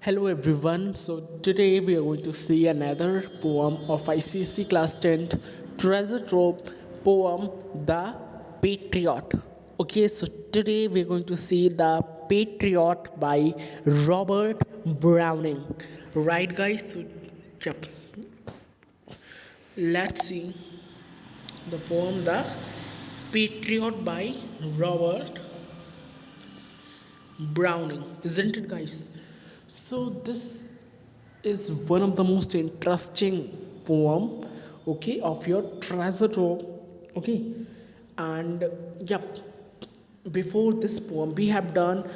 Hello everyone. So today we are going to see another poem of ICSE class 10th treasure trove poem The Patriot. Okay, so today we are going to see The Patriot by Robert Browning. Right guys? So yep. Let's see the poem The Patriot by Robert Browning, isn't it, guys? So this is one of the most interesting poem, okay, of your treasure trove, okay, and yep. Before this poem, we have done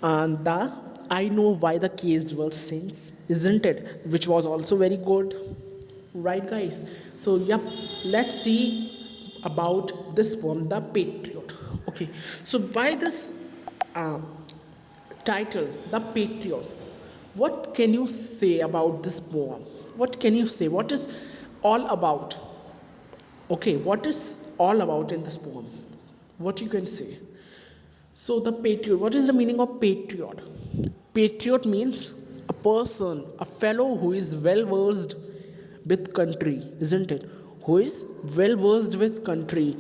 the I know why the caged bird sings, isn't it? Which was also very good, right, guys? So yep, let's see about this poem, The Patriot. Okay, so by this uh, title, The Patriot, what can you say about this poem? What can you say? What is all about? Okay, what is all about in this poem? What you can say? So, the patriot, what is the meaning of patriot? Patriot means a person, a fellow who is well versed with country, isn't it? Who is well versed with country,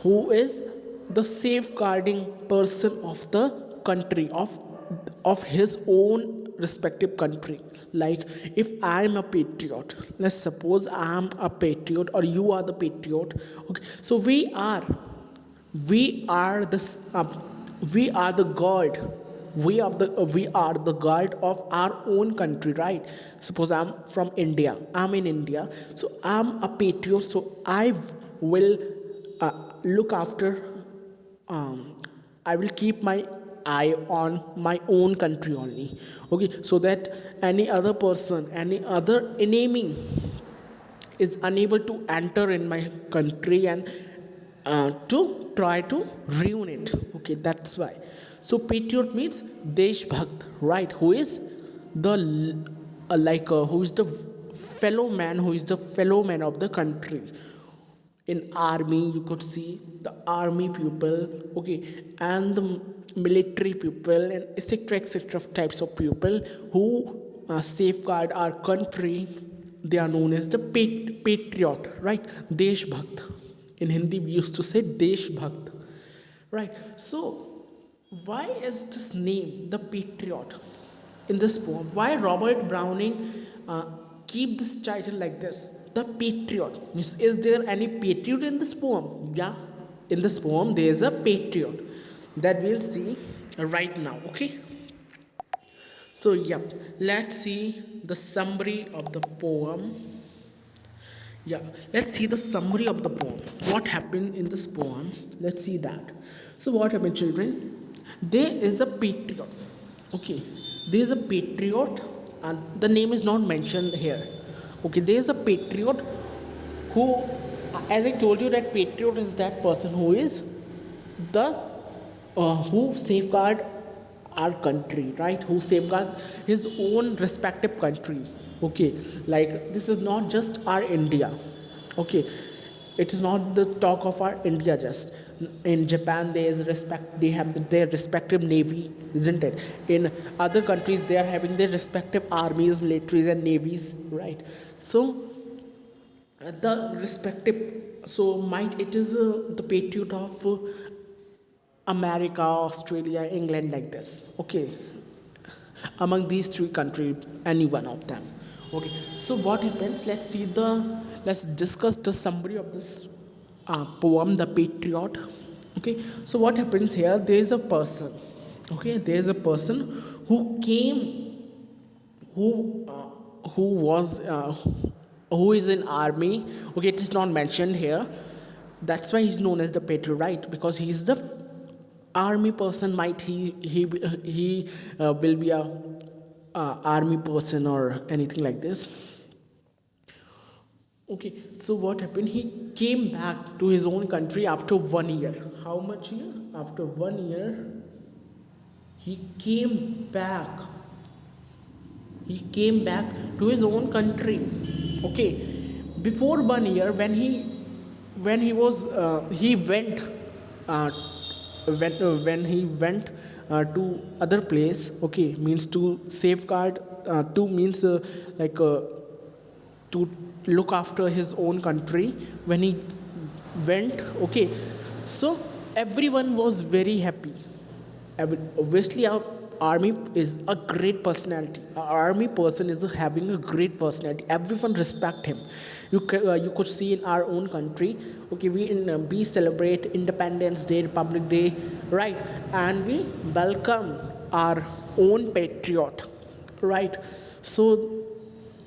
who is the safeguarding person of the country, of his own respective country. Like if I am a patriot, let's suppose I am a patriot or you are the patriot. Okay, so we are this we are the guard, we are the guard of our own country, right? Suppose I'm from India, I'm in India, so I'm a patriot, so I will look after, um, I will keep my eye on my own country only, okay, so that any other person, any other enemy is unable to enter in my country and to try to ruin it. Okay, that's why. So patriot means deshbhakt, right? Who is the who is the fellow man, who is the fellow man of the country. In army you could see the army people, okay, and the military people and etc types of people who safeguard our country. They are known as the patriot, right? Deshbhakt. In Hindi we used to say Deshbhakt, right? So why is this name the patriot in this poem? Why Robert Browning uh, keep this title like this, The Patriot? Means, is there any patriot in this poem? Yeah, in this poem there is a patriot that we'll see right now, okay? So yep, let's see the summary of the poem. Yeah, let's see the summary of the poem. What happened in this poem? Let's see that. So, what happened, children? There is a patriot. Okay, there is a patriot, and the name is not mentioned here. Okay, there is a patriot who, as I told you, that patriot is that person who is the who safeguard our country, right? Who safeguard his own respective country. Okay, like this is not just our India. Okay, it is not the talk of our India. Just in Japan there is respect, they have their respective navy, isn't it? In other countries they are having their respective armies, militaries and navies, right? So the respective, so might it is the patriot of America, Australia, England, like this. Okay, among these three countries, any one of them. Okay, so what happens? Let's discuss the summary of this poem, The Patriot. Okay, so what happens here? There is a person. Okay, there is a person who came, who was who is in army. Okay, it is not mentioned here. That's why he's known as the patriot, right? Because he's the army person. Might he will be a army person or anything like this. Okay, so what happened? He came back to his own country after 1 year. How much year? After 1 year, he came back. He came back to his own country. Okay, before 1 year, when he was he went when he went to other place. Okay, means to safeguard, to means like to look after his own country when he went. Okay, so everyone was very happy. Obviously, our army is a great personality. Our army person is having a great personality. Everyone respect him. You could see in our own country. Okay, we celebrate Independence Day, Republic Day, right? And we welcome our own patriot, right? So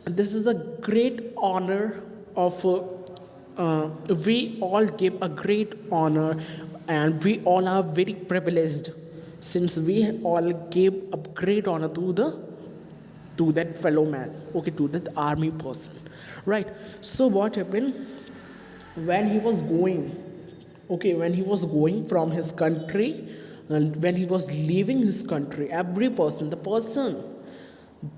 this is a great honor of we all give a great honor, and we all are very privileged since we all give a great honor to that fellow man, okay, to that army person, right? So what happened when he was going, okay, when he was going from his country, when he was leaving his country, every person, the person,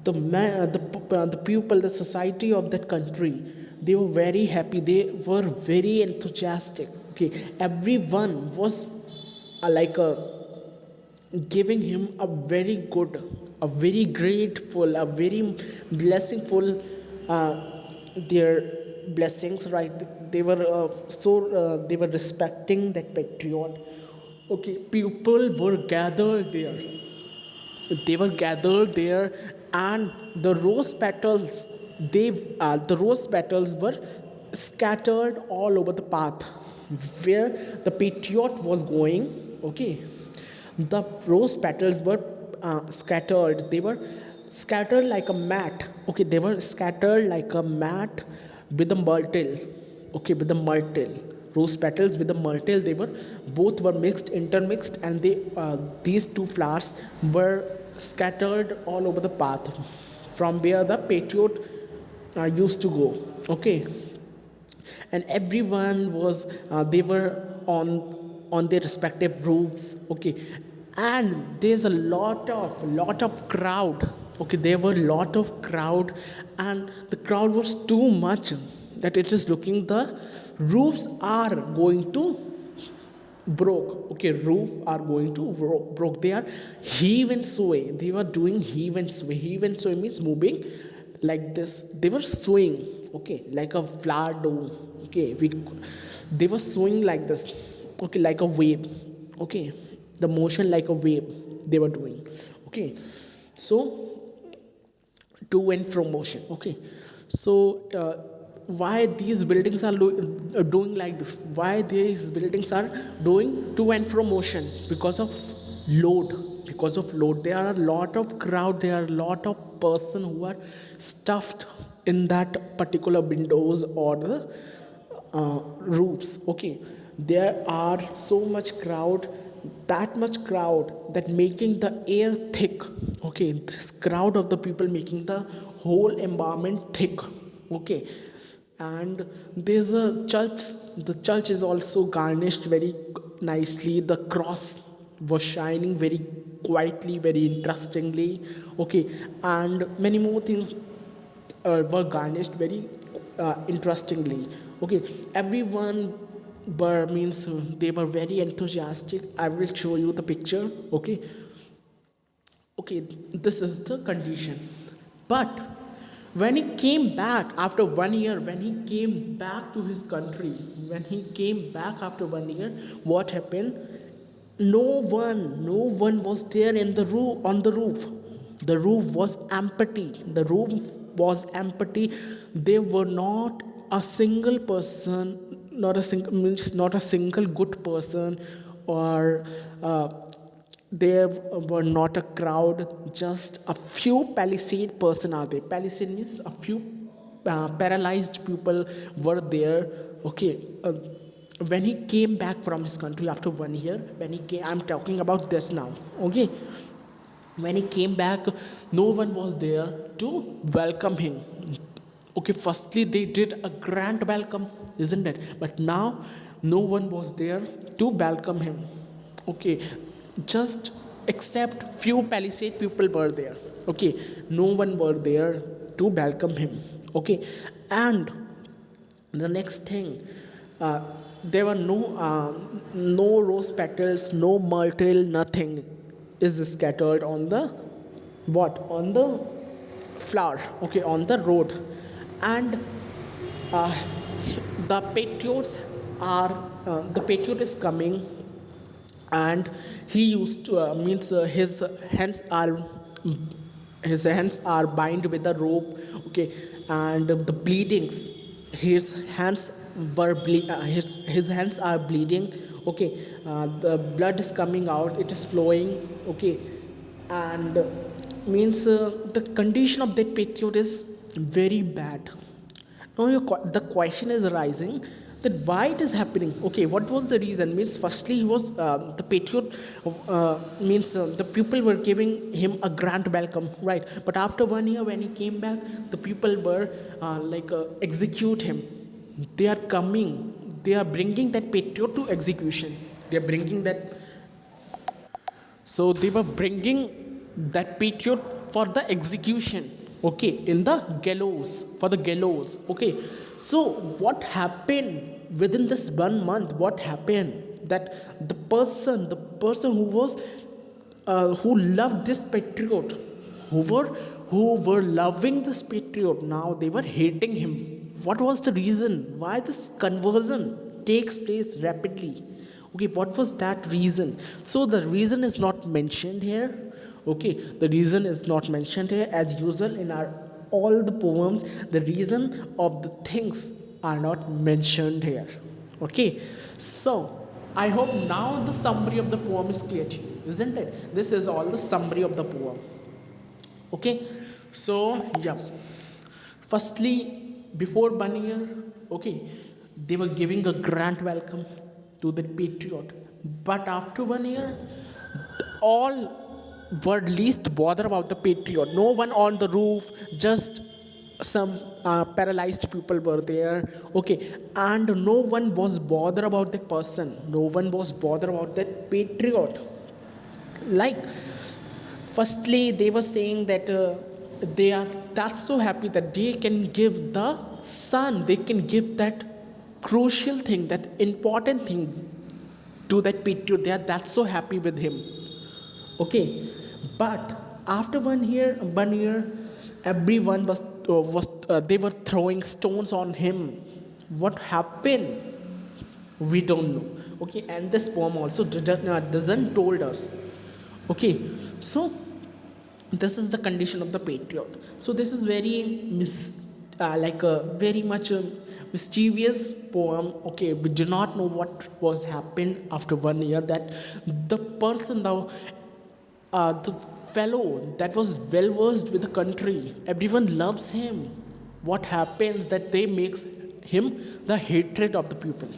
the man, the people, the society of that country, they were very happy, they were very enthusiastic. Okay, everyone was like giving him a very good, a very grateful, a very blessingful, their blessings, right? They were they were respecting that patriot. Okay, people were gathered there, they were gathered there, and the rose petals, the rose petals were scattered all over the path where the patriot was going. Okay, the rose petals were scattered, they were scattered like a mat. Okay, they were scattered like a mat with a myrtle. Okay, with the myrtle, rose petals with the myrtle, they were both were mixed, intermixed, and they these two flowers were scattered all over the path from where the patriot used to go. Okay, and everyone was they were on their respective roofs. Okay, and there's a lot of crowd. Okay, there were lot of crowd, and the crowd was too much that it is looking the roofs are going to broke. Okay, roof are going to broke, they are heave and sway, they were doing heave and sway. Heave and sway means moving like this, they were swaying. Okay, like a flat dome. Okay, they were swaying like this. Okay, like a wave. Okay, the motion like a wave they were doing. Okay, so to and from motion. Okay, so why these buildings are doing like this, why these buildings are doing to and from motion? Because of load, because of load. There are a lot of crowd, there are a lot of person who are stuffed in that particular windows or the roofs. Okay, there are so much crowd, that much crowd that making the air thick. Okay, this crowd of the people making the whole environment thick. Okay, and there's a church, the church is also garnished very nicely, the cross was shining very quietly, very interestingly. Okay, and many more things were garnished very interestingly. Okay, everyone were means they were very enthusiastic. I will show you the picture. Okay, okay, this is the condition. But when he came back after 1 year, when he came back to his country, when he came back after 1 year, what happened? No one was there in the roof, on the roof. The roof was empty. The roof was empty. There were not a single person, not a single means not a single good person, or there were not a crowd, just a few palisade person are there. Palisade means a few paralyzed people were there. Okay, when he came back from his country after 1 year, when he came, I'm talking about this now. Okay, when he came back, no one was there to welcome him. Okay, firstly they did a grand welcome, isn't it? But now no one was there to welcome him. Okay, just except few palisade people were there. Okay, no one were there to welcome him. Okay, and the next thing, there were no rose petals, no myrtle, nothing. is scattered on the what, on the flower, okay, on the road. And uh, the patriots are the patriot is coming, and he used to means hands are his hands are bind with a rope, okay, and the bleedings, his hands his hands are bleeding, okay, the blood is coming out, it is flowing, okay, and means the condition of that patriot is very bad. Now the question is arising that why it is happening. Okay, what was the reason? Means firstly he was the patriot means the people were giving him a grand welcome, right? But after 1 year when he came back, the people were execute him. They are coming. They are bringing that patriot to execution. They are bringing that. So they were bringing that patriot for the execution, okay, in the gallows, for the gallows, okay. So what happened within this 1 month? What happened that the person who was who loved this patriot, who were loving this patriot, now they were hating him. What was the reason why this conversion takes place rapidly? Okay, what was that reason? So the reason is not mentioned here, okay, the reason is not mentioned here. As usual in our all the poems, the reason of the things are not mentioned here, okay. So I hope now the summary of the poem is clear to you, isn't it? This is all the summary of the poem, okay. So yeah, firstly, before 1 year, okay, they were giving a grand welcome to the patriot, but after 1 year, all were least bother about the patriot. No one on the roof, just some paralyzed people were there, okay, and no one was bother about the person, no one was bother about that patriot. Like, firstly they were saying that they are that's so happy that they can give the son, they can give that crucial thing, that important thing to that patriot. They are that's so happy with him, okay. But after 1 year, 1 year, everyone was they were throwing stones on him. What happened? We don't know, okay. And this poem also doesn't told us, okay. So this is the condition of the patriot. So this is very like a very much mischievous poem, okay. We do not know what was happened after 1 year, that the person, the fellow that was well versed with the country, everyone loves him. What happens that they makes him the hatred of the people,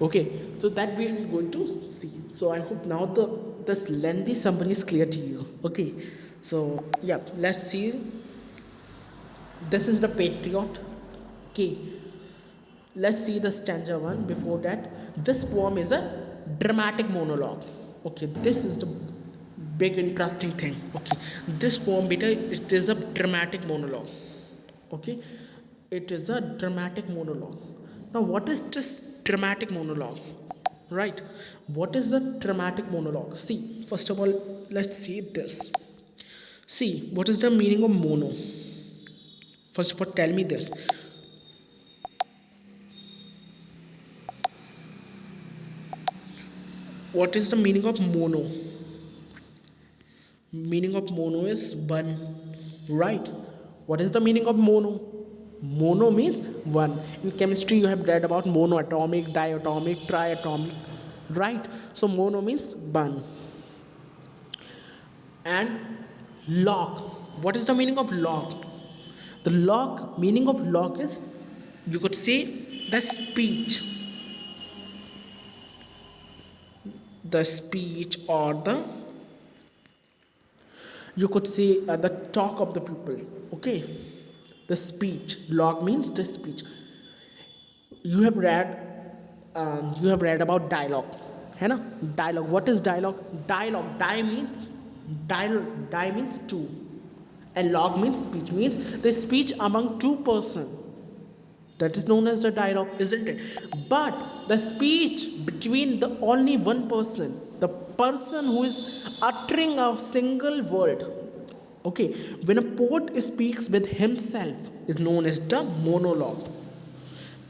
okay. So that we are going to see. So I hope now this lengthy summary is clear to you, okay. So yeah, let's see. This is the patriot, okay. Let's see the stanza 1. Before that, this poem is a dramatic monologue, okay. This is the big interesting thing, okay. This poem, beta, it is a dramatic monologue, okay. It is a dramatic monologue. Now what is this dramatic monologue, right? What is the dramatic monologue? See, first of all, let's see this. See, what is the meaning of mono? First of all, tell me this. What is the meaning of mono? Meaning of mono is one, right? What is the meaning of mono? Mono means one. In chemistry you have read about monoatomic, diatomic, triatomic, right? So mono means one. And log, what is the meaning of log? The log, meaning of log is, you could say, the speech, or the, you could say, the talk of the people, okay. The speech, log means the speech. You have read about dialogue, है ना? Dialogue, what is dialogue? Dialogue, die means two, and log means speech, means the speech among two person. That is known as the dialogue, isn't it? But the speech between the only one person, the person who is uttering a single word. Okay, when a poet speaks with himself is known as the monologue.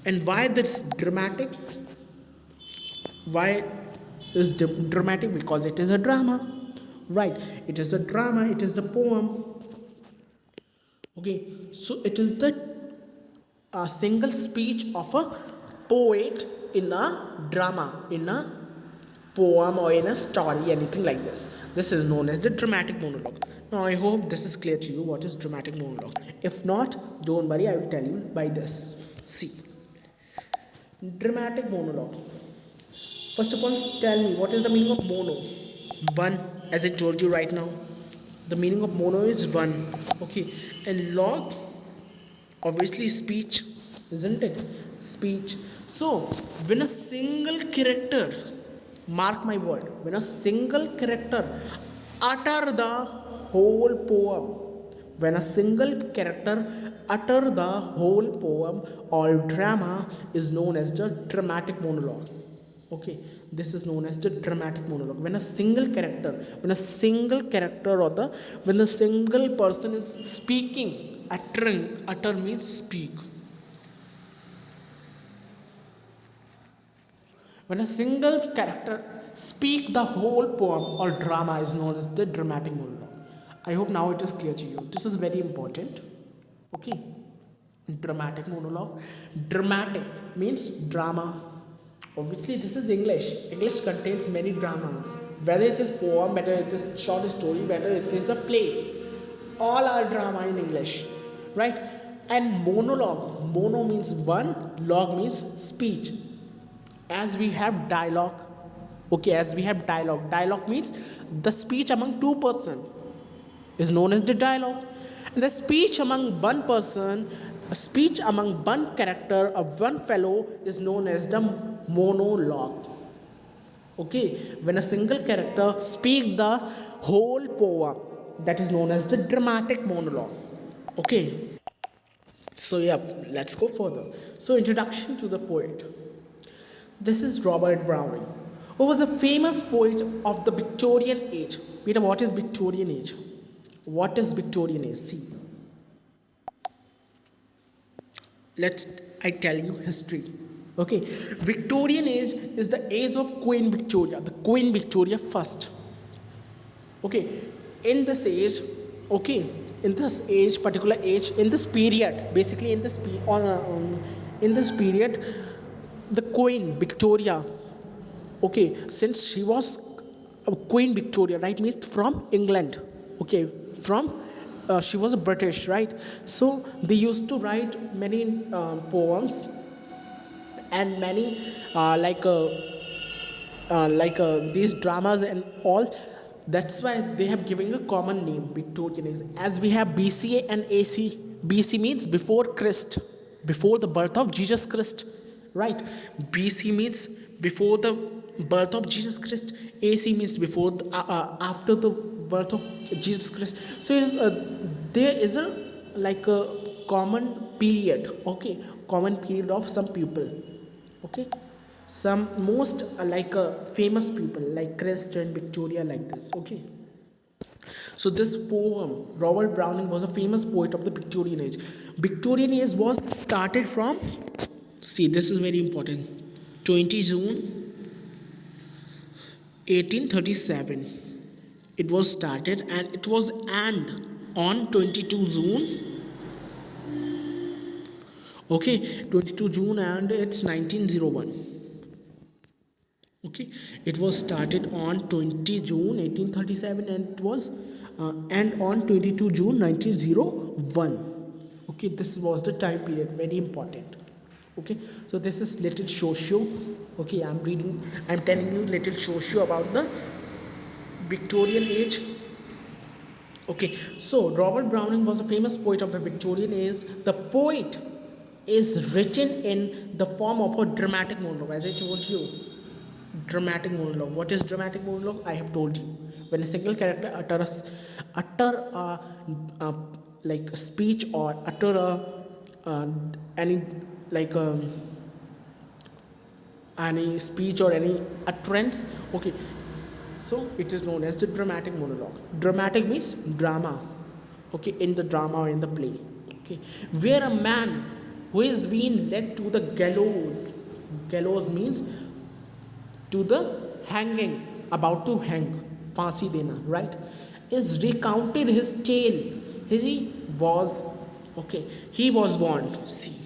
And why this dramatic? Why is dramatic? Because it is a drama, right? It is a drama, it is the poem. Okay, so it is the single speech of a poet in a drama, in a poem, or in a story, anything like this. This is known as the dramatic monologue. Now, I hope this is clear to you what is dramatic monologue. If not, don't worry, I will tell you by this. See, dramatic monologue. First of all, tell me what is the meaning of mono? One, as I told you right now, the meaning of mono is one. Okay, and log, obviously speech, isn't it? Speech. So, when a single character, mark my word, when a single character utter the whole poem, when a single character utter the whole poem or drama is known as the dramatic monologue. Okay, this is known as the dramatic monologue. When a single character, or when the single person is speaking, utter means speak. When a single character speak the whole poem or drama is known as the dramatic monologue. I hope now it is clear to you. This is very important. Okay, dramatic monologue. Dramatic means drama. Obviously, this is English. English contains many dramas. Whether it is poem, whether it is short story, whether it is a play, all are drama in English, right? And monologue. Mono means one, log means speech. As we have dialogue, okay, as we have dialogue. Dialogue means the speech among two persons is known as the dialogue. And the speech among one person, a speech among one character of one fellow is known as the monologue. Okay, when a single character speak the whole poem, that is known as the dramatic monologue. Okay, so yeah, let's go further. So, introduction to the poet. This is Robert Browning, who was a famous poet of the Victorian age. Peter, what is Victorian age? What is Victorian age? See, I tell you history. Okay, Victorian age is the age of Queen Victoria, the Queen Victoria first. Okay, in this age, okay, in this age, particular age, in this period, basically in this period, the Queen Victoria, okay, since she was Queen Victoria, right, means from England, okay, from she was a British, right? So they used to write many poems and many these dramas and all. That's why they have given a common name, Victorian age. As we have BCA and AC. BC means before Christ, before the birth of Jesus Christ, right? BC means before the birth of Jesus Christ. AC means before after the birth of Jesus Christ. So there is a common period, okay, common period of some people, okay, some most famous people like Christ and Victoria, like this. Okay, so this poem, Robert Browning was a famous poet of the Victorian age. Victorian age was started from, see, this is very important, 20 June 1837 it was started, and it was end on 22 June, okay, 22 June, and it's 1901. Okay, it was started on 20 June 1837 and it was end on 22 June 1901. Okay, this was the time period, very important. Okay, so this is little socio. Okay, I'm telling you little socio about the Victorian age. Okay, so Robert Browning was a famous poet of the Victorian age. The poet is written in the form of a dramatic monologue, as I told you. Dramatic monologue. What is dramatic monologue? I have told you. When a single character utter like a speech or utter any speech or any utterance. Okay, So it is known as the dramatic monologue. Dramatic means drama. Okay, in the drama or in the play. Okay, where a man who is being led to the gallows. Gallows means to the hanging, about to hang, फांसी देना, right? Is recounted his tale. He was, okay, he was born. See,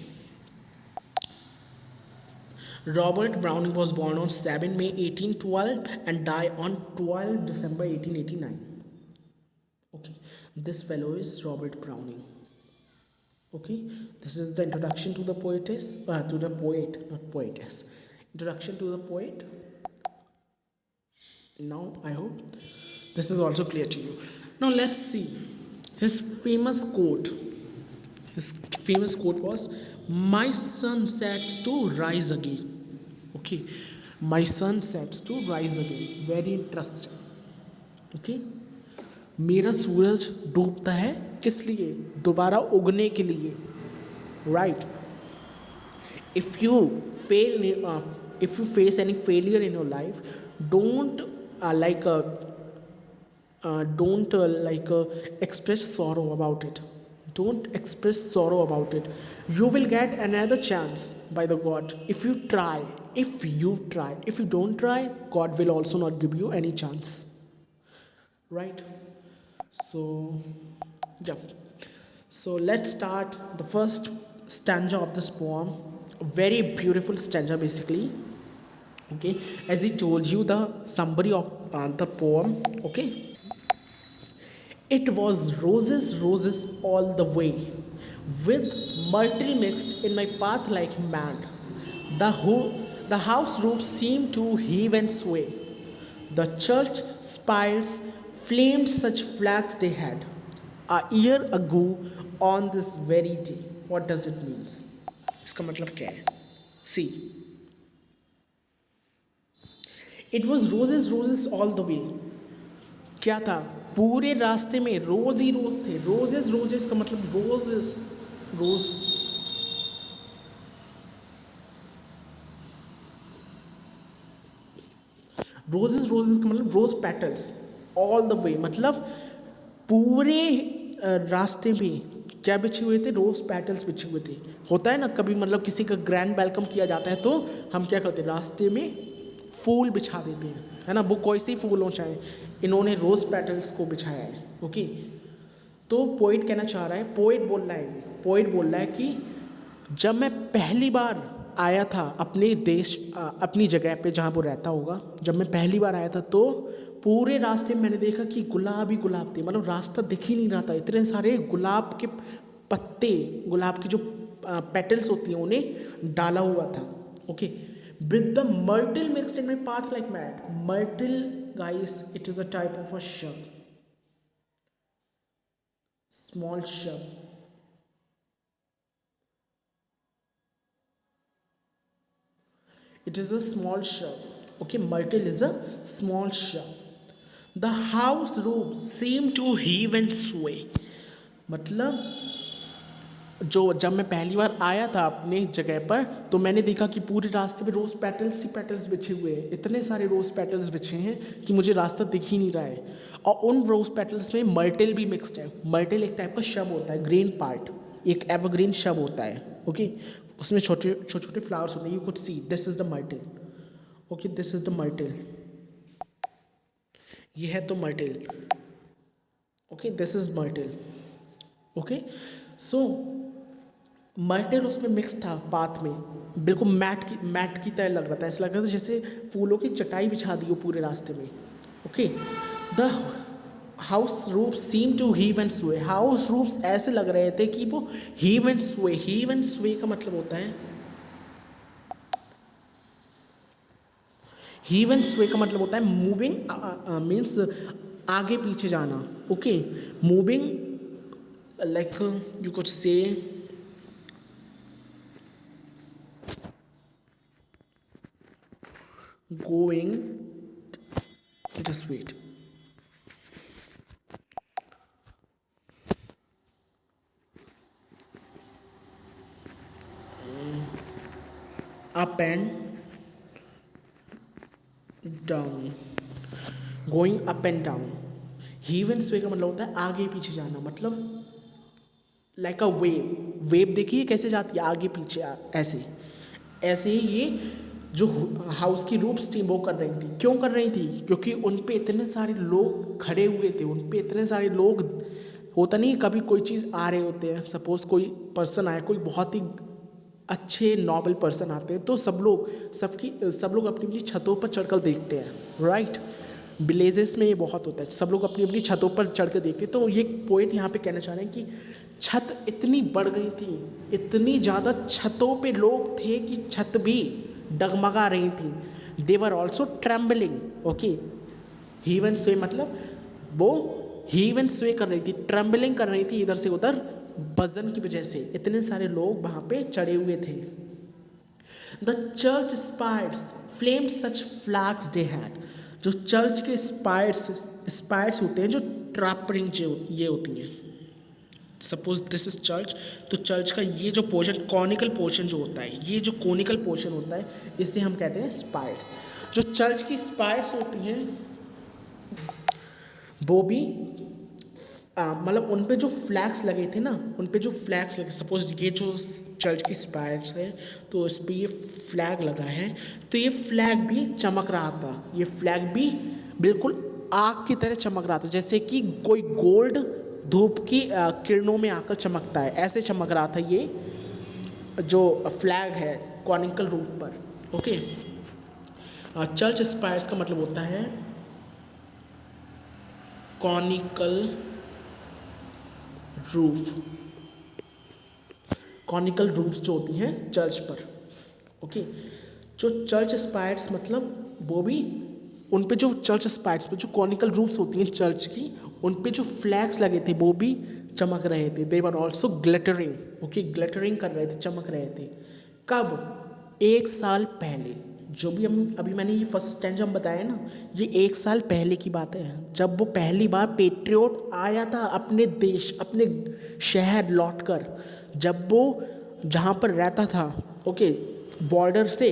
Robert Browning was born on 7 May 1812 and died on 12 December 1889. Okay, this fellow is Robert Browning. Okay, this is the introduction to the poetess, to the poet, not poetess. Introduction to the poet. Now I hope this is also clear to you. Now let's see his famous quote. His famous quote was, "My sun sets to rise again." Okay, my sun sets to rise again. Very interesting. Okay, मेरा सूरज डूबता है किस लिए? दोबारा उगने के लिए, right? If you fail, if you face any failure in your life, don't express sorrow about it. Don't express sorrow about it. You will get another chance by the God if you try. If you try. If you don't try, God will also not give you any chance, right? So yeah, so let's start the first stanza of this poem. A very beautiful stanza basically. Okay, as he told you the summary of the poem. Okay, it was roses, roses all the way, with myrtle mixed in my path like mad. The house roofs seemed to heave and sway. The church spires flamed, such flags they had a year ago on this very day. What does it mean? इसका मतलब क्या है? See, it was roses, roses all the way. क्या था? पूरे रास्ते में रोज ही रोज थे. रोजेस, रोजेस का मतलब रोजेस, रोज. रोजेस, रोजेस का मतलब rose petals. All the way मतलब पूरे रास्ते में क्या बिछे हुए थे? रोज पेटल्स बिछे हुए थे. होता है ना कभी, मतलब किसी का ग्रैंड वेलकम किया जाता है तो हम क्या करते हैं? रास्ते में फूल बिछा देते हैं, है ना? वो कोई से फूल हो चाहे, इन्होंने रोज पेटल्स को बिछाया है. ओके, तो पोइट कहना चाह रहा है, पोइट बोल रहा है कि जब मैं पहली बार आया था अपने देश, अपनी जगह पे जहाँ वो रहता होगा, जब मैं पहली बार आया था तो पूरे रास्ते में मैंने देखा कि गुलाब ही गुलाब थे. मतलब रास्ता दिख ही नहीं रहा था, इतने सारे गुलाब के पत्ते, गुलाब की जो पेटल्स होती हैं उन्हें डाला हुआ था. Okay, with the myrtle mixed in my path like mad. Myrtle, guys, it is a type of a shrub, small shrub. It is a small shrub. Okay, myrtle is a small shrub. The house roofs seem to heave and sway. मतलब जो जब मैं पहली बार आया था अपने जगह पर तो मैंने देखा कि पूरे रास्ते पे रोज़ पेटल्स ही पेटल्स बिछे हुए हैं. इतने सारे रोज़ पेटल्स बिछे हैं कि मुझे रास्ता दिख ही नहीं रहा है. और उन रोज़ पेटल्स में मर्टल भी मिक्सड है. मर्टल एक टाइप का शब होता है, ग्रीन पार्ट, एक एवरग्रीन शब होता है. ओके, उसमें छोटे छोटे फ्लावर्स होते हैं. You could see this is the myrtle. Okay, this is the myrtle. ये है तो myrtle. Okay, this is myrtle. Okay, so myrtle उसमें मिक्स था पाथ में, बिल्कुल मैट की तरह लग रहा था. ऐसा लग रहा था जैसे फूलों की चटाई बिछा दी हो पूरे रास्ते में. Okay, the house roofs seem to heave and sway. House roofs ऐसे लग रहे थे कि वो heave and sway. Heave and sway का मतलब होता है, हीव एंड स्वे का मतलब होता है मूविंग, मीन्स आगे पीछे जाना. Okay, moving like you could say going, just wait, up and down. Going up and down. Heave and sway का मतलब होता है आगे पीछे जाना, मतलब लाइक अ वेव देखिए कैसे जाती है आगे पीछे ऐसे ऐसे ही ये जो हाउस की रूफ्स थी वो कर रही थी। क्यों कर रही थी? क्योंकि उन पे इतने सारे लोग खड़े हुए थे, उन पे इतने सारे लोग, होता नहीं कभी कोई चीज़ आ रहे होते हैं, सपोज कोई पर्सन आया, कोई बहुत ही अच्छे नॉबल पर्सन आते हैं, तो सब लोग अपनी अपनी छतों पर चढ़कर देखते हैं, राइट। विलेजेस में ये बहुत होता है, सब लोग अपनी अपनी छतों पर चढ़ कर देखते हैं। तो ये पोएट यहाँ पे कहना चाह रहे हैं कि छत इतनी बढ़ गई थी, इतनी ज़्यादा छतों पे लोग थे कि छत भी डगमगा रही थी। They were also trembling, okay. Heave and sway मतलब वो हीव एंड स्वे कर रही थी, ट्रेम्बलिंग कर रही थी इधर से उधर वजन की वजह से, इतने सारे लोग वहाँ पे चढ़े हुए थे। The church spires flame such flags they had. जो चर्च के स्पायर्स होते हैं, जो ट्रापरिंग ये होती हैं, सपोज दिस इज चर्च, तो चर्च का ये जो पोर्शन, कॉनिकल पोर्शन जो होता है, ये जो कॉनिकल पोर्शन होता है, इसे हम कहते हैं स्पायर्स। जो चर्च की स्पायर्स होती हैं वो भी मतलब उन पे जो फ्लैग्स लगे थे ना, उन पे जो फ्लैग्स लगे, सपोज ये जो चर्च की स्पायर्स है तो इस पर ये फ्लैग लगा है, तो ये फ्लैग भी चमक रहा था, ये फ्लैग भी बिल्कुल आग की तरह चमक रहा था, जैसे कि कोई गोल्ड धूप की किरणों में आकर चमकता है, ऐसे चमक रहा था ये जो फ्लैग है कॉनिकल रूप पर, ओके। चर्च स्पायर्स का मतलब होता है कॉनिकल रूफ, कॉनिकल रूफ्स जो होती हैं चर्च पर, ओके। जो चर्च स्पायर्स मतलब वो भी, उन पे जो चर्च स्पायर्स पे जो कॉनिकल रूफ्स होती हैं चर्च की, उन पे जो फ्लैग्स लगे थे वो भी चमक रहे थे। They were also glittering, okay, glittering कर रहे थे, चमक रहे थे। कब? 1 साल पहले। जो भी हम अभी मैंने ये फर्स्ट स्टैंजा हम बताया ना, ये 1 साल पहले की बात है, जब वो पहली बार पेट्रियोट आया था अपने देश, अपने शहर लौटकर, जब वो जहाँ पर रहता था, ओके, बॉर्डर से,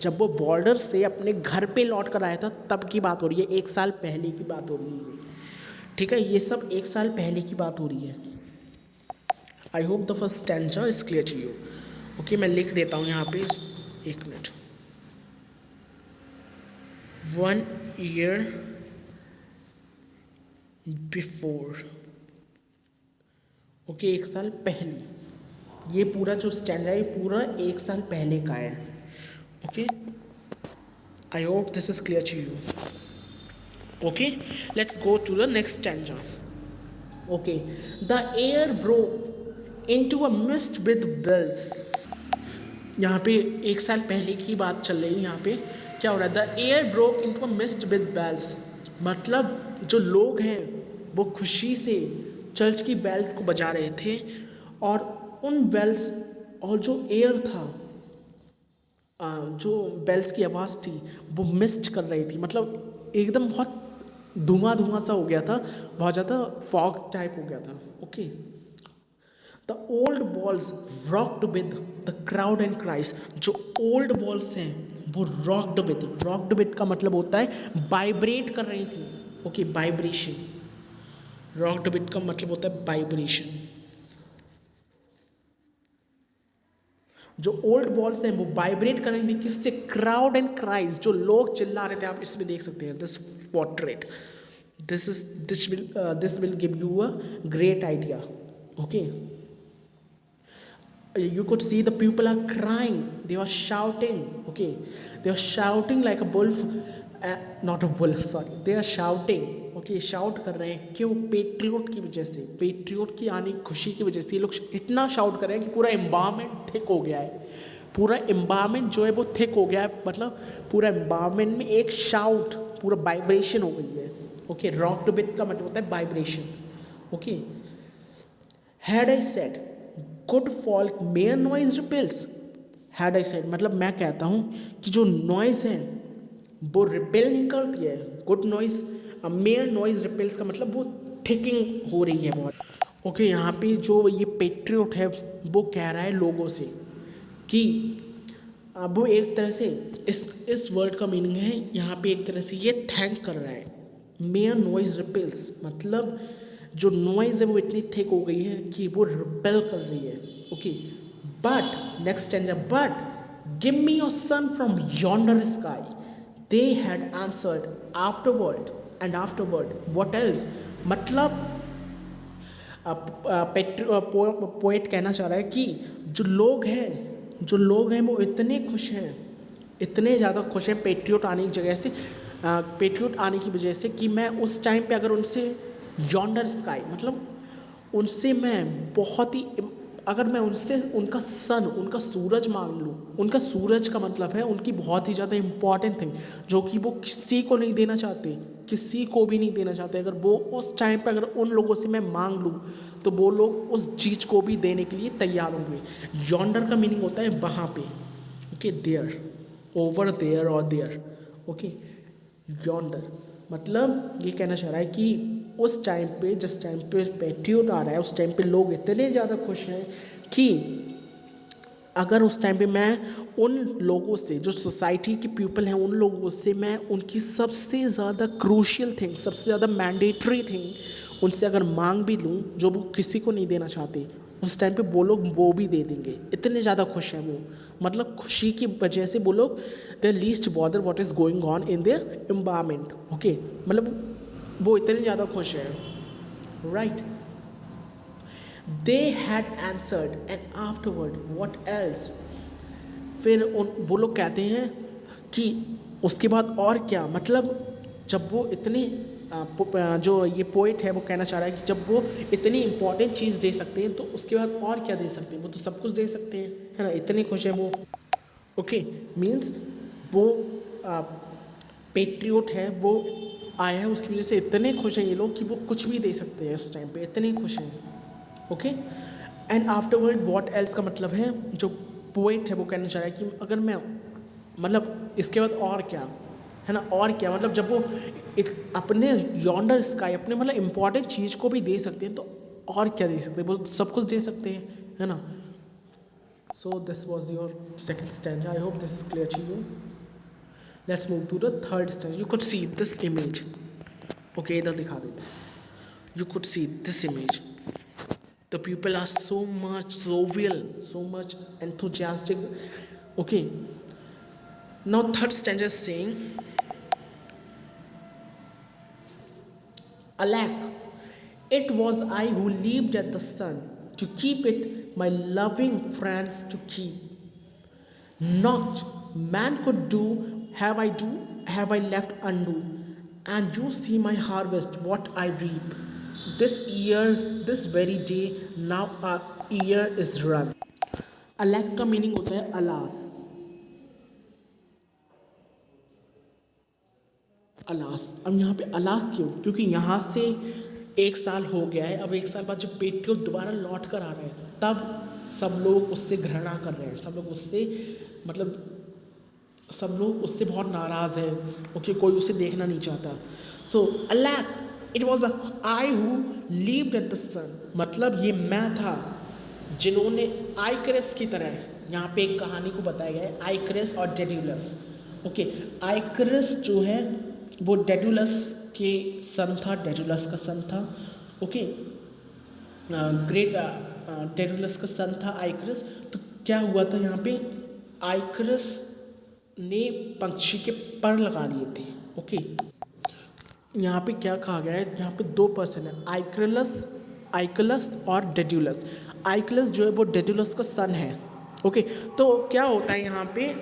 जब वो बॉर्डर से अपने घर पे लौट कर आया था, तब की बात हो रही है, 1 साल पहले की बात हो रही है, ठीक है। ये सब 1 साल पहले की बात हो रही है। I hope the first stanza is clear to you, okay. मैं लिख देता हूँ यहाँ पे, 1 मिनट। 1 year before, ओके, 1 साल पहले। ये पूरा जो स्टैंडर्ड है पूरा 1 साल पहले का है, okay. I hope this is clear to you, okay. Let's go to the next stanza, okay. The air broke into a mist with bells. यहाँ पे 1 साल पहले की बात चल रही है, यहाँ पे क्या हो रहा है? The air broke into a mist with bells, मतलब जो लोग हैं वो खुशी से चर्च की बेल्स को बजा रहे थे, और उन बेल्स और जो एयर था, जो बेल्स की आवाज़ थी वो मिस्ट कर रही थी, मतलब एकदम बहुत धुआं धुआं सा हो गया था, बहुत ज़्यादा फॉग टाइप हो गया था, okay. The old walls rocked with the crowd and cries. जो ओल्ड वॉल्स हैं वो रॉक्ड विद का मतलब होता है वाइब्रेट कर रही थी, ओके, वाइब्रेशन। रॉक्ड विद का मतलब होता है वाइब्रेशन। जो ओल्ड वॉल्स हैं वो वाइब्रेट कर रही थी, किससे? क्राउड एंड क्राइस, जो लोग चिल्ला रहे थे, आप इसमें देख सकते हैं this portrait, this will give you a great idea, okay. You could see the people are crying, they were shouting, okay, they were shouting like a wolf, not a wolf, sorry, they are shouting, okay, shout कर रहे हैं, क्यों? Patriot की वजह से, Patriot की आने खुशी की वजह से ये लोग इतना शाउट कर रहे हैं कि पूरा एम्बावरमेंट थिक हो गया है, पूरा एम्बावरमेंट जो है वो थिक हो गया है, मतलब पूरा एम्बावरमेंट में एक शाउट, पूरा वाइब्रेशन हो गई है, ओके। रॉक्ड विद का मतलब होता है vibration, okay. Had I said good folk mayor noise repels. Had I said मतलब मैं कहता हूँ कि जो नॉइज़ है वो रिपेल नहीं करती है, good noise, mayor noise repels का मतलब वो थिकिंग हो रही है बहुत, ओके। यहाँ पे जो ये पेट्रियोट है वो कह रहा है लोगों से कि वो एक तरह से इस वर्ड का मीनिंग है यहाँ पे एक तरह से ये थैंक कर रहा है मेयर नॉइज रिपेल्स, मतलब जो नॉइज है वो इतनी थिक हो गई है कि वो रिपेल कर रही है। Okay, but next stanza, but give me your sun from yonder sky, they had answered afterward and afterward what else. मतलब पोएट कहना चाह रहा है कि जो लोग हैं वो इतने खुश हैं, इतने ज़्यादा खुश हैं पेट्रियोट आने की जगह से, पेट्रियोट आने की वजह से, कि मैं उस टाइम पे अगर उनसे यॉन्डर स्काई, मतलब उनसे मैं बहुत ही, अगर मैं उनसे उनका सन, उनका सूरज मांग लूँ, उनका सूरज का मतलब है उनकी बहुत ही ज़्यादा इम्पॉर्टेंट थिंग जो कि वो किसी को नहीं देना चाहते, किसी को भी नहीं देना चाहते। अगर वो उस टाइम पे अगर उन लोगों से मैं मांग लूँ तो वो लोग उस चीज़ को भी देने के लिए तैयार होंगे। यॉन्डर का मीनिंग होता है वहाँ पे, ओके, देयर, ओवर देयर और देयर, ओके। यॉन्डर मतलब ये कहना चाह रहा है कि उस टाइम पे, जिस टाइम पे पेट्रियोट आ रहा है, उस टाइम पे लोग इतने ज़्यादा खुश हैं कि अगर उस टाइम पे मैं उन लोगों से, जो सोसाइटी के पीपल हैं, उन लोगों से मैं उनकी सबसे ज़्यादा क्रूशियल थिंग, सबसे ज़्यादा मैंडेटरी थिंग उनसे अगर मांग भी लूँ जो वो किसी को नहीं देना चाहते, उस टाइम पे वो लोग वो भी दे देंगे। इतने ज़्यादा खुश हैं वो, मतलब खुशी की वजह से वो लोग they least bother what is going on in their environment, okay, मतलब वो इतने ज़्यादा खुश हैं, right. They had answered and afterward what else, फिर वो लोग कहते हैं कि उसके बाद और क्या, मतलब जब वो इतने जो ये पोइट है वो कहना चाह रहा है कि जब वो इतनी इंपॉर्टेंट चीज़ दे सकते हैं तो उसके बाद और क्या दे सकते हैं, वो तो सब कुछ दे सकते हैं, है ना, इतने खुश हैं वो, ओके। मीन्स वो पेट्रियोट है, वो आया है, उसकी वजह से इतने खुश हैं ये लोग कि वो कुछ भी दे सकते हैं उस टाइम पे, इतने खुश हैं, okay. And afterward what else का मतलब है, जो पोएट है वो कहना चाह रहा है कि अगर मैं, मतलब इसके बाद और क्या, है ना, और क्या, मतलब जब वो अपने यॉन्डर स्काई, अपने मतलब इम्पॉर्टेंट चीज़ को भी दे सकते हैं तो और क्या दे सकते हैं, वो सब कुछ दे सकते हैं, है ना। So this was your second stanza, I hope this is clear to you. Let's move to the third stanza. You could see this image, okay, इधर दिखा देते हैं। You could see this image, the people are so much jovial, so much enthusiastic, okay. Now third stanza is saying, alack, it was I who leaped at the sun to keep it, my loving friends to keep, not man could do, have I left undo, and you see my harvest what I reap, this year, this very day, now a year is run। अलैक का meaning होता है alas, alas. अब यहाँ पे alas क्यों, क्योंकि यहाँ से 1 साल हो गया है, अब 1 साल बाद जब पेट्रियोट दोबारा लौट कर आ रहे हैं तब सब लोग उससे घृणा कर रहे हैं, सब लोग उससे, मतलब सब लोग उससे बहुत नाराज़ हैं, ओके, कोई उसे देखना नहीं चाहता। So alack, it was I who levied at the sun, मतलब ये मैं था जिन्होंने आइकरस की तरह, यहाँ पे एक कहानी को बताया गया है, आइकरस और डेड्यूलस, ओके। आइकरस जो है वो डेड्यूलस के सन था, डेड्यूलस का सन था, ओके, ग्रेट डेड्यूलस का सन था आइकरस। तो क्या हुआ था यहाँ पे, आइकरस ने पक्षी के पर लगा लिए थे, ओके। यहाँ पे क्या कहा गया है, यहाँ पे 2 पर्सन है, आइकलस और डेड्यूलस। आइकलस जो है वो डेड्यूलस का सन है, ओके। तो क्या होता है यहाँ पे,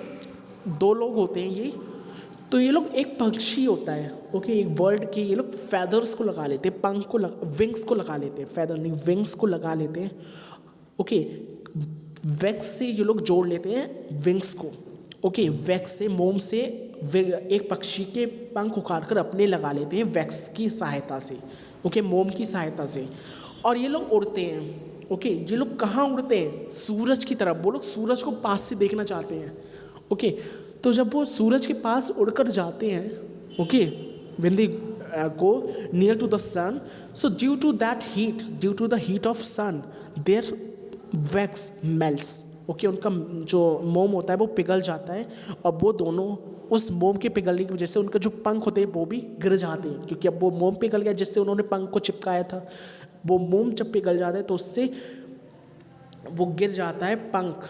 2 लोग होते हैं ये, तो ये लोग, एक पक्षी होता है, ओके, एक बर्ड के ये लोग फैदर्स को लगा लेते हैं, पंख को विंग्स को लगा लेते हैं, फैदर नहीं विंग्स को लगा लेते हैं, ओके। वैक्स से ये लोग जोड़ लेते हैं विंग्स को, ओके, वैक्स से, मोम से एक पक्षी के पंख उखाड़ कर अपने लगा लेते हैं वैक्स की सहायता से, ओके, मोम की सहायता से, और ये लोग उड़ते हैं, ओके। ये लोग कहाँ उड़ते हैं, सूरज की तरफ, वो लोग सूरज को पास से देखना चाहते हैं, ओके। तो जब वो सूरज के पास उड़कर जाते हैं, okay, when they go near to the sun, so due to the heat of sun their wax melts, okay, उनका जो मोम होता है वो पिघल जाता है और वो दोनों उस मोम के पिघलने की वजह से उनके जो पंख होते हैं वो भी गिर जाते हैं, क्योंकि अब वो मोम पिघल गया जिससे उन्होंने पंख को चिपकाया था। वो मोम जब पिघल जाता है तो उससे वो गिर जाता है पंख,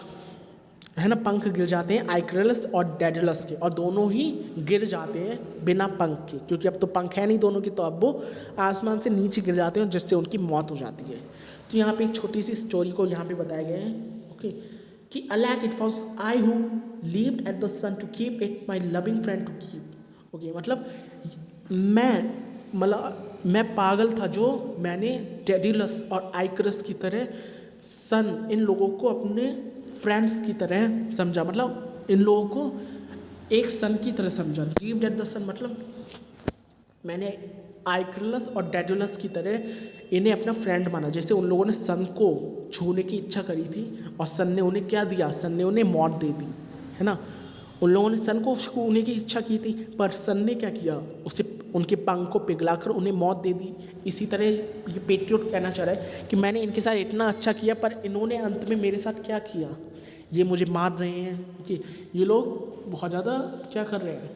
है ना, पंख गिर जाते हैं आइकरस और डेडलस के, और दोनों ही गिर जाते हैं बिना पंख के, क्योंकि अब तो पंख है नहीं दोनों की, तो अब वो आसमान से नीचे गिर जाते हैं जिससे उनकी मौत हो जाती है। तो यहाँ पे एक छोटी सी स्टोरी को यहाँ पे बताया गया है, ओके, कि alack it was I who levied at the sun to keep it my loving friend to keep. Okay, मतलब मैं पागल था जो मैंने डेडलस और आइकरस की तरह सन, इन लोगों को अपने फ्रेंड्स की तरह समझा, मतलब इन लोगों को एक सन की तरह समझा। लीव्ड एट द सन मतलब मैंने आइकरस और डेडलस की तरह इन्हें अपना फ्रेंड माना। जैसे उन लोगों ने सन को छूने की इच्छा करी थी और सन ने उन्हें क्या दिया, सन ने उन्हें मौत दे दी, है ना। उन लोगों ने सन को छूने की इच्छा की थी पर सन ने क्या किया, उसे उनके पंख को पिघलाकर उन्हें मौत दे दी। इसी तरह ये पेट्रियट कहना चाह रहा है कि मैंने इनके साथ इतना अच्छा किया पर इन्होंने अंत में मेरे साथ क्या किया, ये मुझे मार रहे हैं, क्योंकि ये लोग बहुत ज़्यादा क्या कर रहे हैं,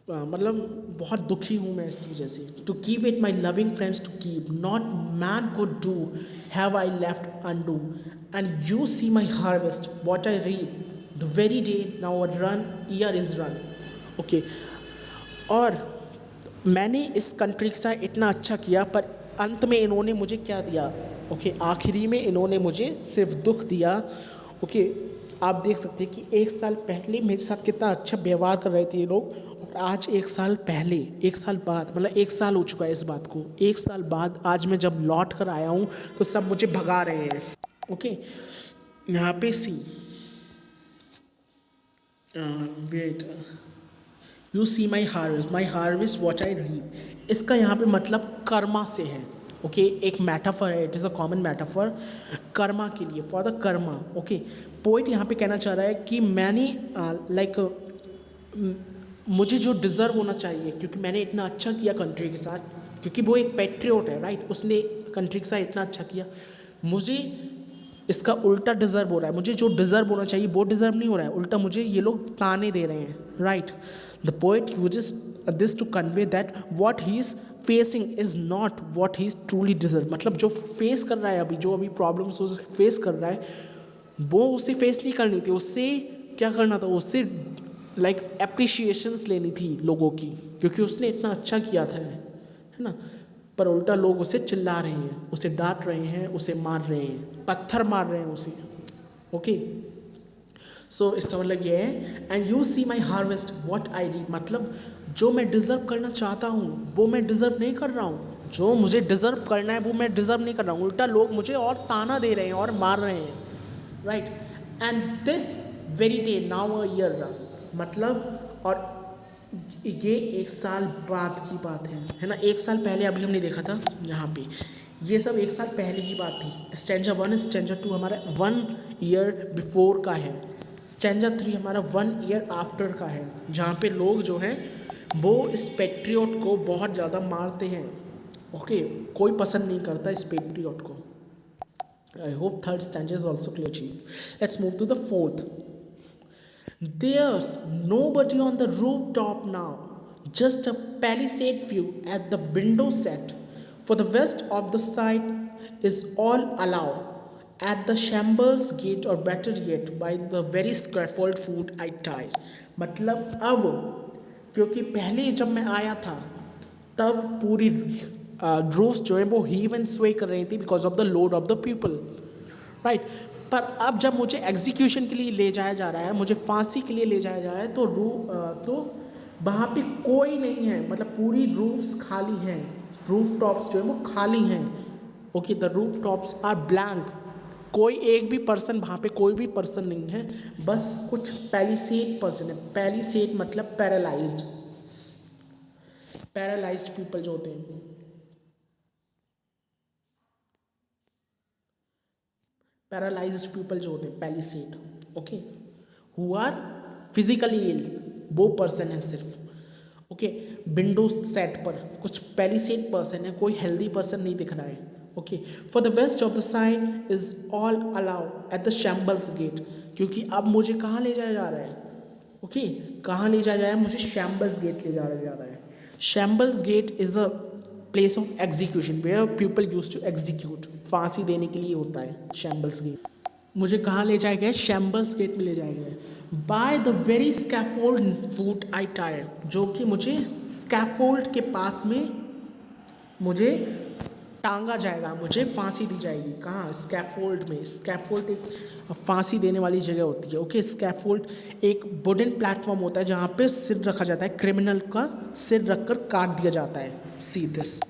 मतलब बहुत दुखी हूँ मैं इसकी वजह से। To keep it my loving friends to keep nought man could do have I left undo and you see my harvest what I read the very day now run year is run. Okay, और मैंने इस country के साथ इतना अच्छा किया पर अंत में इन्होंने मुझे क्या दिया, ओके, आखिरी में इन्होंने मुझे सिर्फ दुख दिया। ओके, आप देख सकते हैं कि एक साल पहले मेरे साथ कितना अच्छा व्यवहार कर रहे थे ये लोग, और आज एक साल पहले, एक साल बाद, मतलब एक साल हो चुका है इस बात को, एक साल बाद आज मैं जब लौट कर आया हूँ तो सब मुझे भगा रहे हैं। ओके, यहाँ पे see wait, you see my harvest what I read, इसका यहाँ पे मतलब कर्मा से है। ओके, एक मेटाफर है, it is a common metaphor Karma के लिए, for the Karma. Okay, poet यहाँ पे कहना चाह रहा है कि मैंने मुझे जो डिज़र्व होना चाहिए, क्योंकि मैंने इतना अच्छा किया कंट्री के साथ, क्योंकि वो एक पैट्रियोट है, राइट, उसने कंट्री के साथ इतना अच्छा किया, मुझे इसका उल्टा डिज़र्व हो रहा है। मुझे जो डिज़र्व होना चाहिए वो डिज़र्व नहीं हो रहा है, उल्टा मुझे ये लोग ताने दे रहे हैं, right. The poet uses this to convey that what he is facing is not what he is truly deserve, मतलब जो फेस कर रहा है अभी, जो अभी प्रॉब्लम्स फेस कर रहा है, वो उसे फेस नहीं करनी थी, उससे क्या करना था, उससे लाइक एप्रिशिएशंस लेनी थी लोगों की, क्योंकि उसने इतना अच्छा किया था, है ना। पर उल्टा लोग उसे चिल्ला रहे हैं, उसे डांट रहे हैं, उसे मार रहे हैं, पत्थर मार रहे हैं उसे। ओके, सो इसका मतलब ये है, and you see my harvest what I read, मतलब जो मैं डिज़र्व करना चाहता हूँ वो मैं डिज़र्व नहीं कर रहा हूँ, जो मुझे डिज़र्व करना है वो मैं डिज़र्व नहीं कर रहा हूँ, उल्टा लोग मुझे और ताना दे रहे हैं और मार रहे हैं, right. And this very day now a year run, मतलब और ये एक साल बाद की बात है ना, एक साल पहले अभी हमने देखा था यहाँ पे, ये सब एक साल पहले की बात थी। स्टैंजा 1 स्टैंजा 2 हमारा 1 ईयर बिफोर का है, स्टैंजा 3 हमारा 1 ईयर आफ्टर का है, जहाँ पे लोग जो हैं वो इस पेट्रियोट को बहुत ज़्यादा मारते हैं। ओके, कोई पसंद नहीं करता इस पेट्रियोट को। I hope third stanza is also clear to you. Let's move to the fourth. There's nobody on the rooftop now, just a palisade view at the window set. For the west of the side is all allowed. At the shambles gate, or better yet, by the very scaffold foot I tied. मतलब अब, क्योंकि पहले जब मैं आया था तब पूरी रूफ्स जो है वो हीव एंड स्वे कर रही थी because of the load of the people, right. पर अब जब मुझे एग्जीक्यूशन के लिए ले जाया जा रहा है, मुझे फांसी के लिए ले जाया जा रहा है, तो वहाँ पे कोई नहीं है, मतलब पूरी रूफ्स खाली हैं, रूफ टॉप्स जो है वो खाली हैं। Okay, the roof tops are blank, कोई एक भी पर्सन वहाँ पे, कोई भी पर्सन नहीं है, बस कुछ पैलिसेड पर्सन है। पैलिसेड मतलब पैरालाइज्ड, पैरालाइज्ड पीपल जो होते हैं, पैरालाइज्ड पीपल जो होते हैं, palsied. Okay, who are physically ill, वो पर्सन है सिर्फ। ओके, विंडो सेट पर कुछ पैलिसेड पर्सन है, कोई हेल्दी पर्सन नहीं दिख रहा है। Okay, for the west of the sign is all allow at the shambles Gate, क्योंकि अब मुझे कहाँ ले जाया जा रहा है, ओके कहाँ ले जाया जा रहा है, मुझे शैम्बल्स गेट ले जाया जा रहा है। Shambles Gate is a place of execution where people use to execute, फांसी देने के लिए होता है शैम्बल्स गेट। मुझे कहाँ ले जाया गया, शैम्बल्स गेट में ले जाया गया। By the very scaffold would I tyre, जो कि मुझे स्कैफोल्ड के पास में मुझे टांगा जाएगा, मुझे फांसी दी जाएगी। कहाँ, स्कैफोल्ड में। स्कैफोल्ड एक फांसी देने वाली जगह होती है, ओके। स्कैफोल्ड एक वुडन प्लेटफॉर्म होता है जहाँ पे सिर रखा जाता है, क्रिमिनल का सिर रखकर काट दिया जाता है। सी दिस,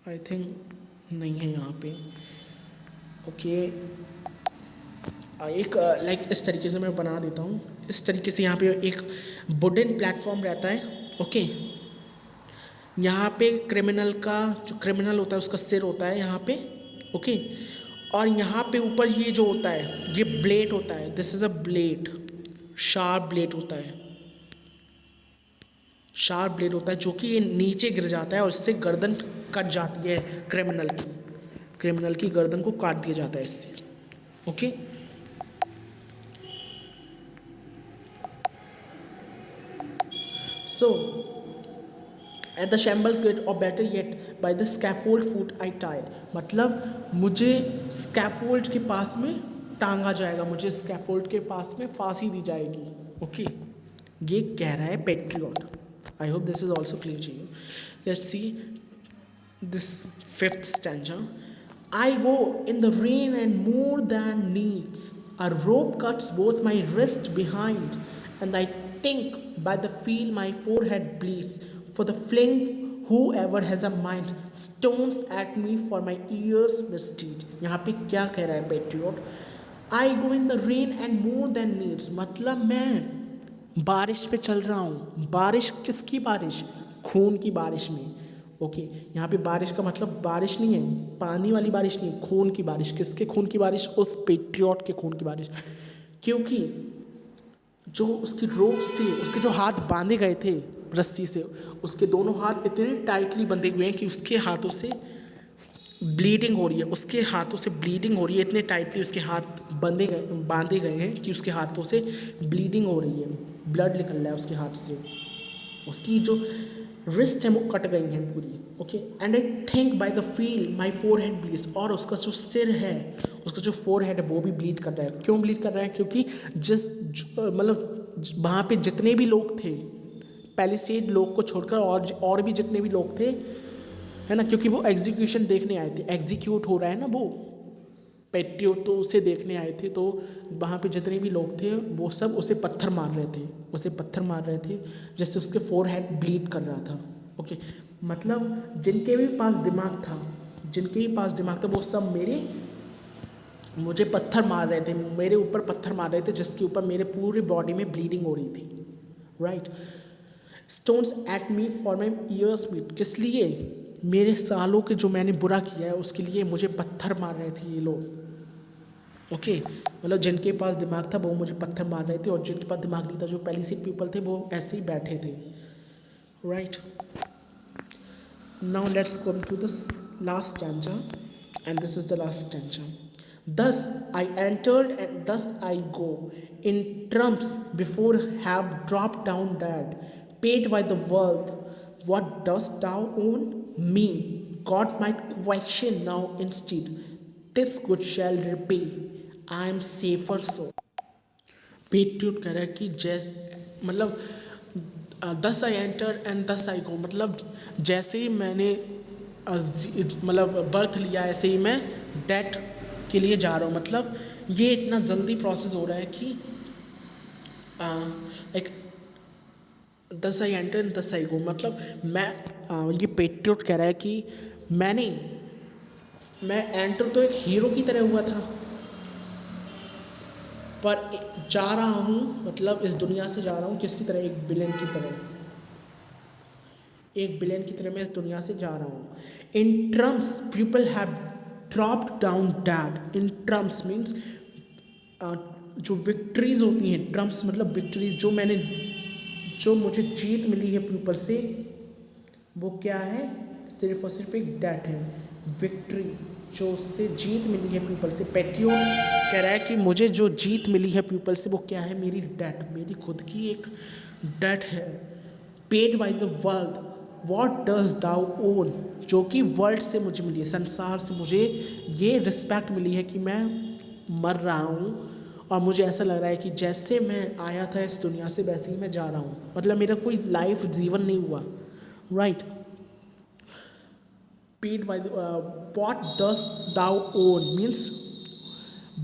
आई थिंक नहीं है यहाँ पे, ओके। एक लाइक इस तरीके से मैं बना देता हूँ, इस तरीके से यहाँ पे एक वुडन प्लेटफॉर्म रहता है, ओके। यहाँ पे क्रिमिनल का, जो क्रिमिनल होता है उसका सिर होता है यहाँ पे, ओके। और यहाँ पे ऊपर ये जो होता है, ये ब्लेड होता है, this is a blade, sharp blade होता है, शार्प ब्लेड होता है, जो कि ये नीचे गिर जाता है और इससे गर्दन कट जाती है क्रिमिनल की, क्रिमिनल की गर्दन को काट दिया जाता है इससे, okay. So at the shambles gate, or better yet by the scaffold foot I tied, मतलब मुझे स्कैफोल्ड के पास में टांगा जाएगा, मुझे स्कैफोल्ड के पास में फांसी दी जाएगी, ओके। ये कह रहा है patriot. I hope this is also clear to you. Let's see this fifth stanza. I go in the rain and more than needs. A rope cuts both my wrist behind, and I think by the feel my forehead bleeds. For the fling, whoever has a mind stones at me for my ears misdeed. यहाँ पे क्या कह रहा है patriot? I go in the rain and more than needs. मतलब मैं बारिश पे चल रहा हूँ। बारिश किसकी बारिश? खून की बारिश में, ओके। यहाँ पे बारिश का मतलब बारिश नहीं है, पानी वाली बारिश नहीं है, खून की बारिश। किसके खून की बारिश? उस पेट्रियट के खून की बारिश। क्योंकि जो उसकी रोप्स थे, उसके जो हाथ बांधे गए थे रस्सी से, उसके दोनों हाथ इतने टाइटली बंधे हुए हैं कि उसके हाथों से ब्लीडिंग हो रही है, उसके हाथों से ब्लीडिंग हो रही है, इतने टाइटली उसके हाथ बांधे गए हैं कि उसके हाथों से ब्लीडिंग हो रही है, ब्लड निकल रहा है उसके हाथ से, उसकी जो रिस्ट है वो कट गई हैं पूरी, okay. And I think by the feel my four head bleeds, और उसका जो सिर है, उसका जो फोर हेड है वो भी ब्लीड कर रहा है। क्यों ब्लीड कर रहा है? क्योंकि मतलब वहाँ पे जितने भी लोग थे, पैलिसेड लोग को छोड़कर और भी जितने भी लोग थे, है ना, क्योंकि वो एग्जीक्यूशन देखने आए थे, एग्जीक्यूट हो रहा है ना वो पेट्रियट, तो उसे देखने आए थे। तो वहाँ पे जितने भी लोग थे वो सब उसे पत्थर मार रहे थे, जिससे उसके फोर हेड ब्लीड कर रहा था, ओके। मतलब जिनके भी पास दिमाग था वो सब मुझे पत्थर मार रहे थे, मेरे ऊपर पत्थर मार रहे थे, जिसके ऊपर मेरे पूरी बॉडी में ब्लीडिंग हो रही थी, right. Stones at me for my year's meet, किस लिए? मेरे सालों के जो मैंने बुरा किया है उसके लिए मुझे पत्थर मार रहे थे ये लोग, ओके। मतलब जिनके पास दिमाग था वो मुझे पत्थर मार रहे थे, और जिनके पास दिमाग नहीं था, जो पैलिसेड पीपल थे, वो ऐसे ही बैठे थे, right. Now let's come to this last stanza, and this is the last stanza. Thus I entered and thus I go, in trumps before have dropped down dead, paid by the world. What dost thou own me? God might question now instead. This good shall repay. I am safer so. Patriot कह रहा है कि मतलब दस I enter and दस आई गो, मतलब जैसे ही मैंने मतलब बर्थ लिया ऐसे ही मैं डेथ के लिए जा रहा हूँ। मतलब ये इतना जल्दी प्रोसेस हो रहा है कि एक दस आई एंटर एंड दस आई गो, मतलब ये पेट्रियट कह रहा है कि मैं एंटर तो एक हीरो की तरह हुआ था, पर जा रहा हूँ, मतलब इस दुनिया से जा रहा हूँ किसकी तरह? एक विलेन की तरह मैं इस दुनिया से जा रहा हूँ। In trumps people have dropped down dead. In trumps means जो विक्ट्रीज होती हैं, ट्रम्प्स मतलब विक्ट्रीज, जो मुझे जीत मिली है पीपल से, वो क्या है? सिर्फ और सिर्फ एक डेट है, विक्ट्री, जो उससे जीत मिली है पीपल से। पेट्रियोट कह रहा है कि मुझे जो जीत मिली है पीपल से वो क्या है, मेरी डेट, मेरी खुद की एक डेट है। Paid by the world, what does thou owe, जो कि वर्ल्ड से मुझे मिली है, संसार से मुझे ये रिस्पेक्ट मिली है कि मैं मर रहा हूँ और मुझे ऐसा लग रहा है कि जैसे मैं आया था इस दुनिया से वैसे ही मैं जा रहा हूँ, मतलब मेरा कोई लाइफ जीवन नहीं हुआ, right. Paid by what does thou owe means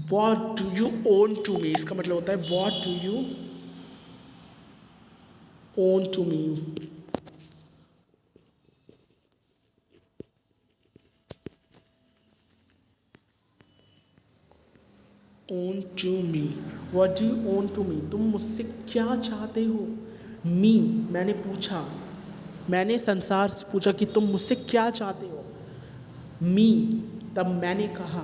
what do you owe to me, इसका मतलब होता है what do you owe to me. Owe to me, what do you owe to me, तुम मुझसे क्या चाहते हो। मी, मैंने पूछा, मैंने संसार से पूछा कि तुम मुझसे क्या चाहते हो। मी, तब मैंने कहा,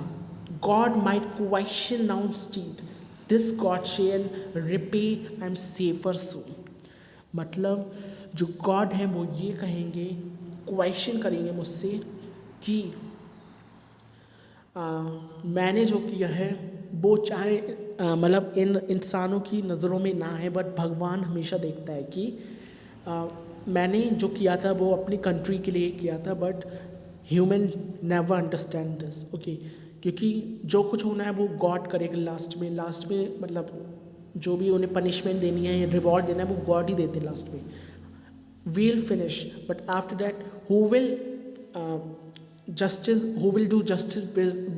God might question now state, this God shall repay I am safer so. मतलब जो गॉड है वो ये कहेंगे, क्वेश्चन करेंगे मुझसे कि मैंने जो किया है वो चाहे मतलब इन इंसानों की नज़रों में ना है, बट भगवान हमेशा देखता है कि मैंने जो किया था वो अपनी कंट्री के लिए किया था, but human never understand this, okay. क्योंकि जो कुछ होना है वो गॉड करेगा लास्ट में, मतलब जो भी उन्हें पनिशमेंट देनी है, रिवॉर्ड देना है, वो गॉड ही देते लास्ट में। We'll finish, but after that who will justice, who will do justice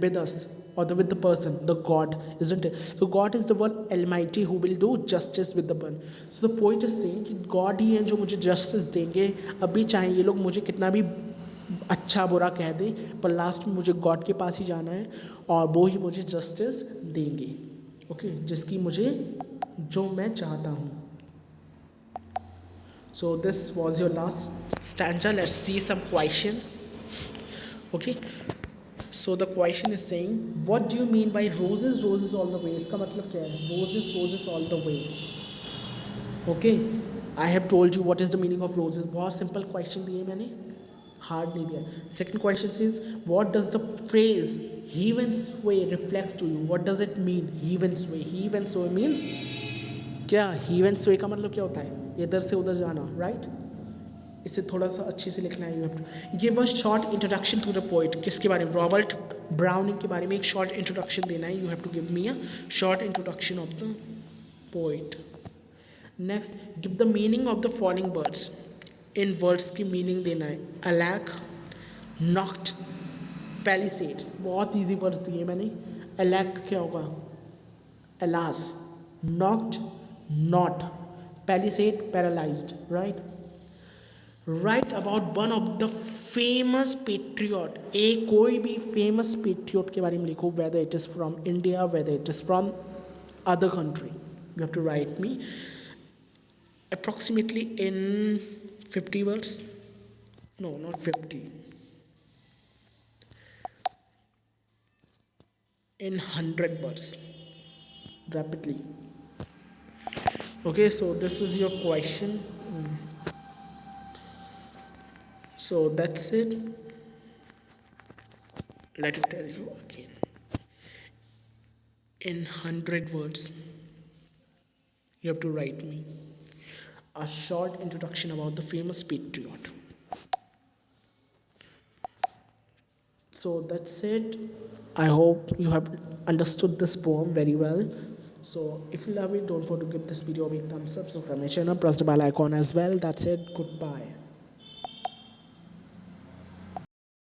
with us, or with the person, the God, isn't it? So God is the one almighty who will do justice with the one. So the poet is saying कि God ही हैं जो मुझे justice देंगे, अभी चाहे ये लोग मुझे कितना भी अच्छा बुरा कह दें, पर लास्ट में मुझे गॉड के पास ही जाना है और वो ही मुझे जस्टिस देंगे, ओके, जिसकी मुझे जो मैं चाहता हूँ। So this was your last stanza. Let's see some questions. Okay, so the question is saying, what do you mean by roses, roses all the way? इसका मतलब क्या है, roses, roses all the way? Okay, I have told you what is the meaning of roses. बहुत simple question दिए मैंने, hard नहीं दिया। Second question says, what does the phrase heave and sway reflects to you? What does it mean, heave and sway? Heave and sway means क्या, heave and sway का मतलब क्या होता है, इधर से उधर जाना, right? इसे थोड़ा सा अच्छे से लिखना है। You have to give a short introduction to the poet, किसके बारे में, रॉबर्ट ब्राउनिंग के बारे में एक शॉर्ट इंट्रोडक्शन देना है। You have to give me a short introduction of the poet. Next, give the meaning of the following words, इन वर्ड्स की मीनिंग देना है। अलैक, नॉक्ड, पैलिसेड, बहुत ईजी वर्ड्स दिए मैंने। अलैक क्या होगा, alas, knocked, not, palisade, paralysed, right. Write about one of the famous patriot, एक कोई भी फेमस पेट्रियट के बारे में लिखो, whether it is from India, whether it is from other country. You have to write me approximately in 50 words, no not 50, in 100 words rapidly. Okay, so this is your question. So that's it. Let me tell you again. In 100 words, you have to write me a short introduction about the famous patriot. So that's it. I hope you have understood this poem very well. So if you love it, don't forget to give this video a big thumbs up, subscribe my channel, press the bell icon as well. That's it. Goodbye.